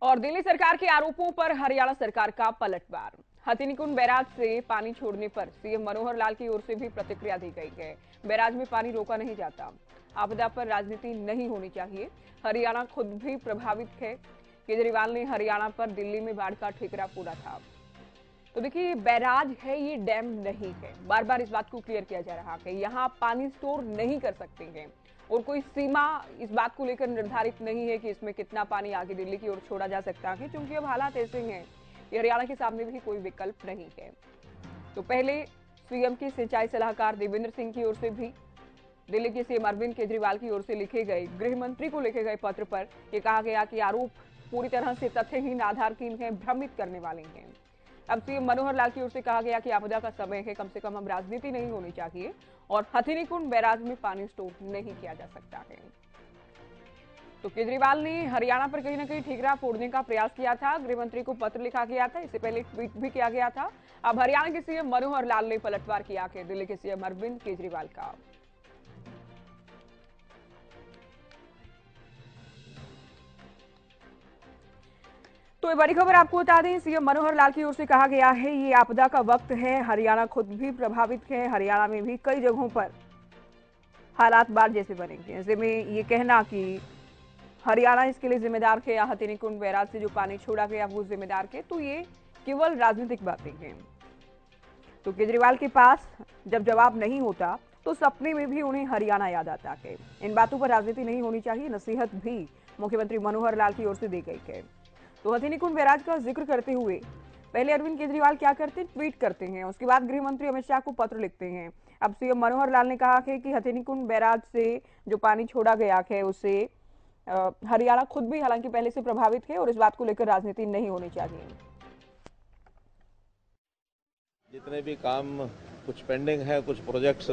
और दिल्ली सरकार के आरोपों पर हरियाणा सरकार का पलटवार। हथिनीकुंड बैराज से पानी छोड़ने पर सीएम मनोहर लाल की ओर से भी प्रतिक्रिया दी गई है। बैराज में पानी रोका नहीं जाता, आपदा पर राजनीति नहीं होनी चाहिए, हरियाणा खुद भी प्रभावित है। केजरीवाल ने हरियाणा पर दिल्ली में बाढ़ का ठिकरा पूरा था। तो देखिए, बैराज है, ये डैम नहीं है। बार बार इस बात को क्लियर किया जा रहा है, यहाँ पानी स्टोर नहीं कर सकते हैं और कोई सीमा इस बात को लेकर निर्धारित नहीं है कि इसमें कितना पानी आगे दिल्ली की ओर छोड़ा जा सकता है, क्योंकि अब हालात ऐसे हैं कि हरियाणा के सामने भी कोई विकल्प नहीं है। तो पहले सीएम के सिंचाई सलाहकार देवेंद्र सिंह की ओर से भी दिल्ली के सीएम अरविंद केजरीवाल की ओर से लिखे गए गृह मंत्री को लिखे गए पत्र पर यह कहा गया कि आरोप पूरी तरह से तथ्यहीन, आधारहीन है, भ्रमित करने वाले हैं। अब सीएम मनोहर लाल की ओर से कहा गया कि आपदा का समय है, कम से कम अब राजनीति नहीं होनी चाहिए और हथिनीकुंड बैराज में पानी स्टोर नहीं किया जा सकता है। तो केजरीवाल ने हरियाणा पर कहीं ना कहीं ठिकरा फोड़ने का प्रयास किया था, गृह मंत्री को पत्र लिखा गया था, इससे पहले ट्वीट भी किया गया था। अब हरियाणा के सीएम मनोहर लाल ने पलटवार किया है दिल्ली के सीएम अरविंद केजरीवाल का। तो ये बड़ी खबर आपको बता दें, सीएम मनोहर लाल की ओर से कहा गया है ये आपदा का वक्त है, हरियाणा खुद भी प्रभावित है, हरियाणा में भी कई जगहों पर हालात बाढ़ जैसे बनेंगे। ऐसे में ये कहना कि हरियाणा इसके लिए जिम्मेदार है या हथिनीकुंड बैराज से जो पानी छोड़ा गया वो जिम्मेदार है, तो ये केवल राजनीतिक बातें हैं। तो केजरीवाल के पास जब जवाब नहीं होता तो सपने में भी उन्हें हरियाणा याद आता है। इन बातों पर राजनीति नहीं होनी चाहिए, नसीहत भी मुख्यमंत्री मनोहर लाल की ओर से दी गई है। तो हथिनीकुंड बैराज का जिक्र करते हुए पहले अरविंद केजरीवाल क्या करते हैं, ट्वीट करते हैं, उसके बाद गृह मंत्री अमित शाह को पत्र लिखते हैं। अब सीएम मनोहर लाल ने कहा है कि हथिनीकुंड बैराज से जो पानी छोड़ा गया है उससे हरियाणा खुद भी हालांकि पहले से प्रभावित है और इस बात को लेकर राजनीति नहीं होनी चाहिए। जितने भी काम कुछ पेंडिंग है, कुछ प्रोजेक्ट्स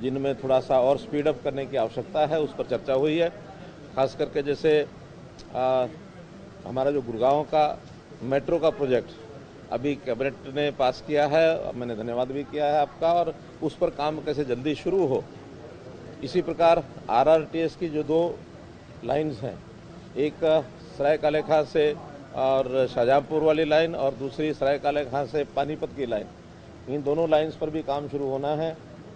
जिनमें थोड़ा सा और स्पीड अप करने की आवश्यकता है, उस पर चर्चा हुई है। खास करके जैसे हमारा जो गुड़गांव का मेट्रो का प्रोजेक्ट अभी कैबिनेट ने पास किया है, मैंने धन्यवाद भी किया है आपका, और उस पर काम कैसे जल्दी शुरू हो। इसी प्रकार आरआरटीएस की जो 2 लाइन्स हैं, एक सरायकालेखा से और शाहजहांपुर वाली लाइन और दूसरी सरायकालेखा से पानीपत की लाइन, इन दोनों लाइन्स पर भी काम शुरू होना है।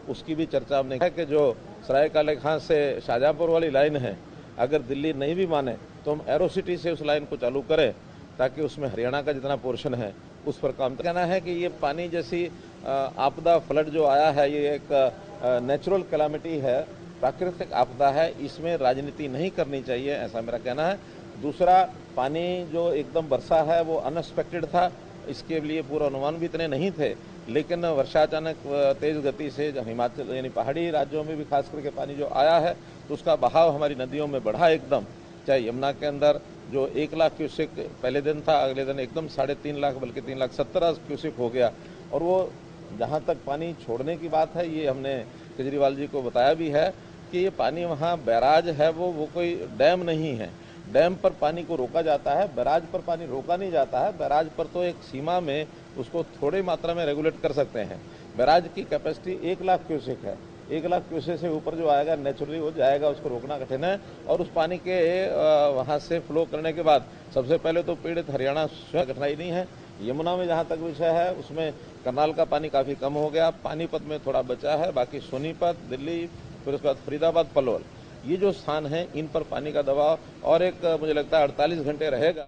उसकी भी चर्चा हमने की कि जो सरायकालेखा से शाहजहांपुर वाली लाइन है, अगर दिल्ली नहीं भी माने तो हम एरोसिटी से उस लाइन को चालू करें ताकि उसमें हरियाणा का जितना पोर्शन है उस पर काम। कहना है कि ये पानी जैसी आपदा, फ्लड जो आया है, ये एक नेचुरल कैलामिटी है, प्राकृतिक आपदा है, इसमें राजनीति नहीं करनी चाहिए, ऐसा मेरा कहना है। दूसरा, पानी जो एकदम बरसा है वो अनएक्सपेक्टेड था, इसके लिए पूरा अनुमान भी इतने नहीं थे, लेकिन वर्षा अचानक तेज गति से हिमाचल यानी पहाड़ी राज्यों में भी खास करके पानी जो आया है तो उसका बहाव हमारी नदियों में बढ़ा एकदम। चाहे यमुना के अंदर जो 1 लाख क्यूसेक पहले दिन था, अगले दिन एकदम 3.5 लाख बल्कि 3,70,000 क्यूसेक हो गया। और वो जहाँ तक पानी छोड़ने की बात है, ये हमने केजरीवाल जी को बताया भी है कि ये पानी वहाँ बैराज है, वो कोई डैम नहीं है। डैम पर पानी को रोका जाता है, बैराज पर पानी रोका नहीं जाता है। बैराज पर तो एक सीमा में उसको थोड़ी मात्रा में रेगुलेट कर सकते हैं। बैराज की कैपेसिटी 1 लाख क्यूसेक है, 1 लाख क्यूसेक से ऊपर जो आएगा नेचुरली वो जाएगा, उसको रोकना कठिन है। और उस पानी के वहाँ से फ्लो करने के बाद सबसे पहले तो पीड़ित हरियाणा स्वयं, कठिनाई नहीं है। यमुना में जहाँ तक विषय है उसमें करनाल का पानी काफ़ी कम हो गया, पानीपत में थोड़ा बचा है, बाकी सोनीपत, दिल्ली, फिर उसके बाद फरीदाबाद, पलवल, ये जो स्थान है इन पर पानी का दबाव और एक मुझे लगता है 48 घंटे रहेगा।